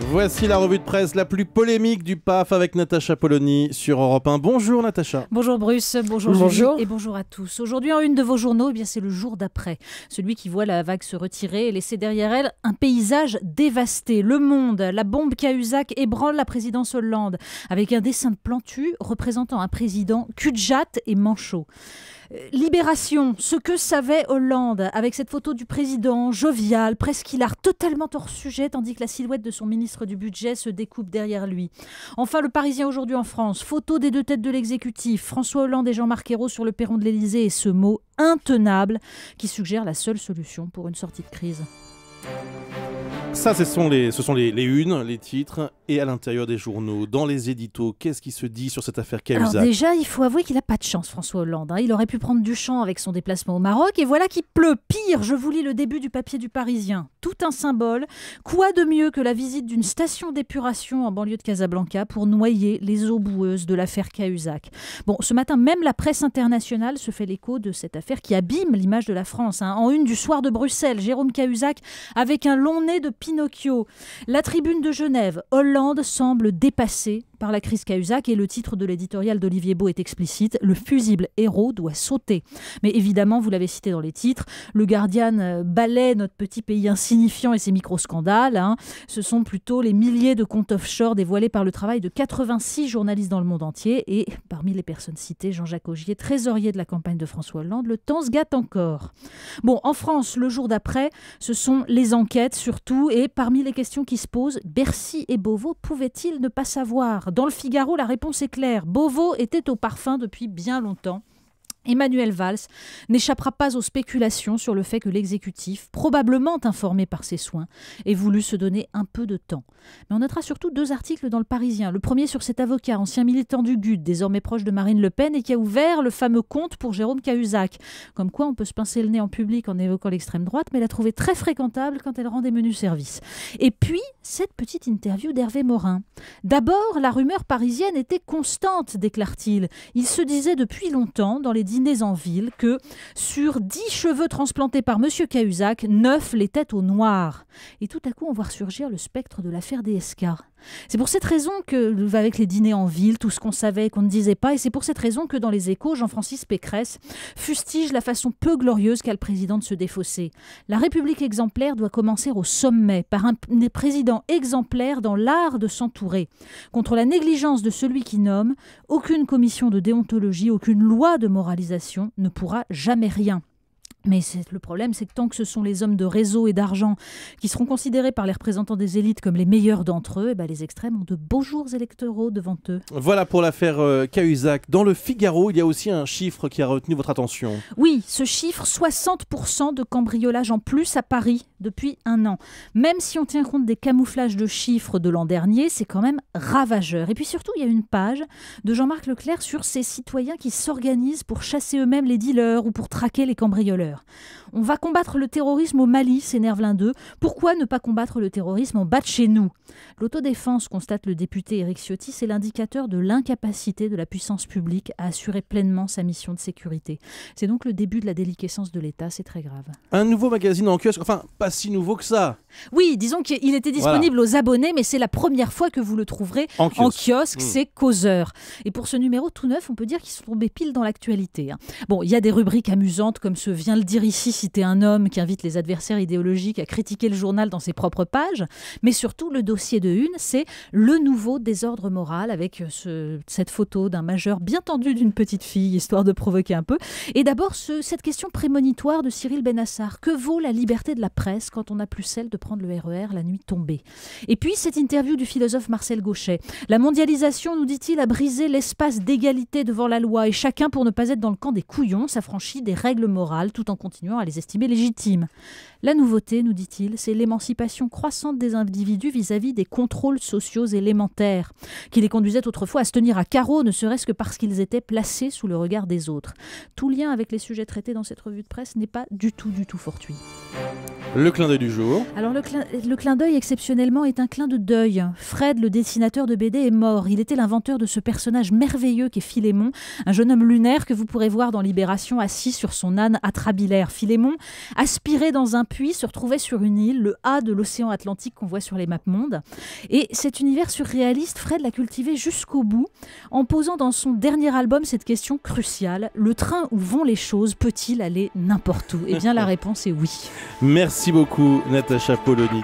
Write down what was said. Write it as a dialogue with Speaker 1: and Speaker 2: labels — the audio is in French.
Speaker 1: Voici la revue de presse la plus polémique du PAF avec Natacha Polony sur Europe 1. Bonjour Natacha.
Speaker 2: Bonjour Bruce, bonjour Julie et bonjour à tous. Aujourd'hui en une de vos journaux, c'est le jour d'après. Celui qui voit la vague se retirer et laisser derrière elle un paysage dévasté. Le Monde, la bombe Cahuzac ébranle la présidence Hollande avec un dessin de Plantu représentant un président cul-de-jatte et manchot. Libération, ce que savait Hollande, avec cette photo du président jovial, presque hilar, totalement hors sujet, tandis que la silhouette de son ministre du budget se découpe derrière lui. Enfin, le Parisien aujourd'hui en France, photo des deux têtes de l'exécutif, François Hollande et Jean-Marc Ayrault sur le perron de l'Élysée, et ce mot intenable qui suggère la seule solution pour une sortie de crise.
Speaker 1: Ça, ce sont les unes, les titres, et à l'intérieur des journaux, dans les éditos, qu'est-ce qui se dit sur cette affaire Cahuzac?
Speaker 2: Alors déjà, il faut avouer qu'il n'a pas de chance, François Hollande. Il aurait pu prendre du champ avec son déplacement au Maroc, et voilà qu'il pleut. Pire, je vous lis le début du papier du Parisien. Tout un symbole. Quoi de mieux que la visite d'une station d'épuration en banlieue de Casablanca pour noyer les eaux boueuses de l'affaire Cahuzac. Bon, ce matin, même la presse internationale se fait l'écho de cette affaire qui abîme l'image de la France. En une du soir de Bruxelles, Jérôme Cahuzac avec un long nez de Pinocchio. La Tribune de Genève, Hollande semble dépassé par la crise Cahuzac, et le titre de l'éditorial d'Olivier Beau est explicite: le fusible héros doit sauter. Mais évidemment, vous l'avez cité dans les titres, le Guardian balaie notre petit pays insignifiant et ses micro-scandales. Ce sont plutôt les milliers de comptes offshore dévoilés par le travail de 86 journalistes dans le monde entier. Et parmi les personnes citées, Jean-Jacques Augier, trésorier de la campagne de François Hollande. Le temps se gâte encore. Bon, en France, le jour d'après, ce sont les enquêtes surtout. Et parmi les questions qui se posent, Bercy et Beauvau pouvaient-ils ne pas savoir? Dans le Figaro, la réponse est claire. Beauvau était au parfum depuis bien longtemps. Emmanuel Valls n'échappera pas aux spéculations sur le fait que l'exécutif, probablement informé par ses soins, ait voulu se donner un peu de temps. Mais on notera surtout deux articles dans le Parisien. Le premier sur cet avocat, ancien militant du GUD, désormais proche de Marine Le Pen, et qui a ouvert le fameux compte pour Jérôme Cahuzac. Comme quoi on peut se pincer le nez en public en évoquant l'extrême droite, mais la trouver très fréquentable quand elle rend des menus services. Et puis, cette petite interview d'Hervé Morin. D'abord, la rumeur parisienne était constante, déclare-t-il. Il se disait depuis longtemps, dans les dîners en ville, que sur 10 cheveux transplantés par M. Cahuzac, 9 les têtes au noir. Et tout à coup, on voit ressurgir le spectre de l'affaire DSK. C'est pour cette raison que, avec les dîners en ville, tout ce qu'on savait et qu'on ne disait pas, et c'est pour cette raison que dans les Échos, Jean-Francis Pécresse fustige la façon peu glorieuse qu'a le président de se défausser. La République exemplaire doit commencer au sommet, par un président exemplaire dans l'art de s'entourer. Contre la négligence de celui qui nomme, aucune commission de déontologie, aucune loi de moralisation ne pourra jamais rien. Mais le problème, c'est que tant que ce sont les hommes de réseau et d'argent qui seront considérés par les représentants des élites comme les meilleurs d'entre eux, les extrêmes ont de beaux jours électoraux devant eux.
Speaker 1: Voilà pour l'affaire Cahuzac. Dans le Figaro, il y a aussi un chiffre qui a retenu votre attention.
Speaker 2: Oui, ce chiffre, 60% de cambriolage en plus à Paris depuis un an. Même si on tient compte des camouflages de chiffres de l'an dernier, c'est quand même ravageur. Et puis surtout, il y a une page de Jean-Marc Leclerc sur ces citoyens qui s'organisent pour chasser eux-mêmes les dealers ou pour traquer les cambrioleurs. On va combattre le terrorisme au Mali, s'énerve l'un d'eux. Pourquoi ne pas combattre le terrorisme en bas de chez nous? L'autodéfense, constate le député Éric Ciotti, c'est l'indicateur de l'incapacité de la puissance publique à assurer pleinement sa mission de sécurité. C'est donc le début de la déliquescence de l'État, c'est très grave.
Speaker 1: Un nouveau magazine en kiosque, enfin pas si nouveau que ça.
Speaker 2: Oui, disons qu'il était disponible aux abonnés, mais c'est la première fois que vous le trouverez en kiosque, c'est Causeur. Et pour ce numéro tout neuf, on peut dire qu'ils sont tombés pile dans l'actualité. Bon, il y a des rubriques amusantes comme ce vient le dire ici, citer un homme qui invite les adversaires idéologiques à critiquer le journal dans ses propres pages. Mais surtout, le dossier de une, c'est le nouveau désordre moral avec cette photo d'un majeur bien tendu d'une petite fille, histoire de provoquer un peu. Et d'abord, cette question prémonitoire de Cyril Benassar. Que vaut la liberté de la presse quand on n'a plus celle de prendre le RER la nuit tombée? Et puis, cette interview du philosophe Marcel Gauchet. La mondialisation, nous dit-il, a brisé l'espace d'égalité devant la loi et chacun, pour ne pas être dans le camp des couillons, s'affranchit des règles morales tout en continuant à les estimer légitimes. La nouveauté, nous dit-il, c'est l'émancipation croissante des individus vis-à-vis des contrôles sociaux élémentaires, qui les conduisaient autrefois à se tenir à carreau, ne serait-ce que parce qu'ils étaient placés sous le regard des autres. Tout lien avec les sujets traités dans cette revue de presse n'est pas du tout fortuit.
Speaker 1: Le clin d'œil du jour.
Speaker 2: Alors le clin d'œil exceptionnellement est un clin de deuil. Fred, le dessinateur de BD, est mort. Il était l'inventeur de ce personnage merveilleux qu'est Philémon, un jeune homme lunaire que vous pourrez voir dans Libération assis sur son âne atrabilaire. Philémon, aspiré dans un puits, se retrouvait sur une île, le A de l'océan Atlantique qu'on voit sur les maps mondes. Et cet univers surréaliste, Fred l'a cultivé jusqu'au bout, en posant dans son dernier album cette question cruciale: le train où vont les choses peut-il aller n'importe où? Eh bien la réponse est oui.
Speaker 1: Merci beaucoup Natacha Polony.